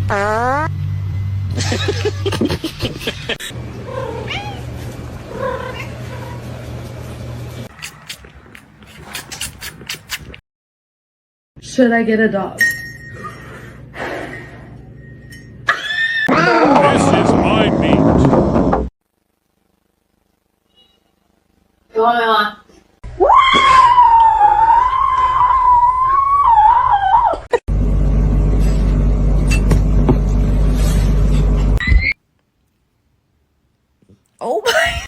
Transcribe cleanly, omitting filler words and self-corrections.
Should I get a dog? This is my meat. Go on. Oh my.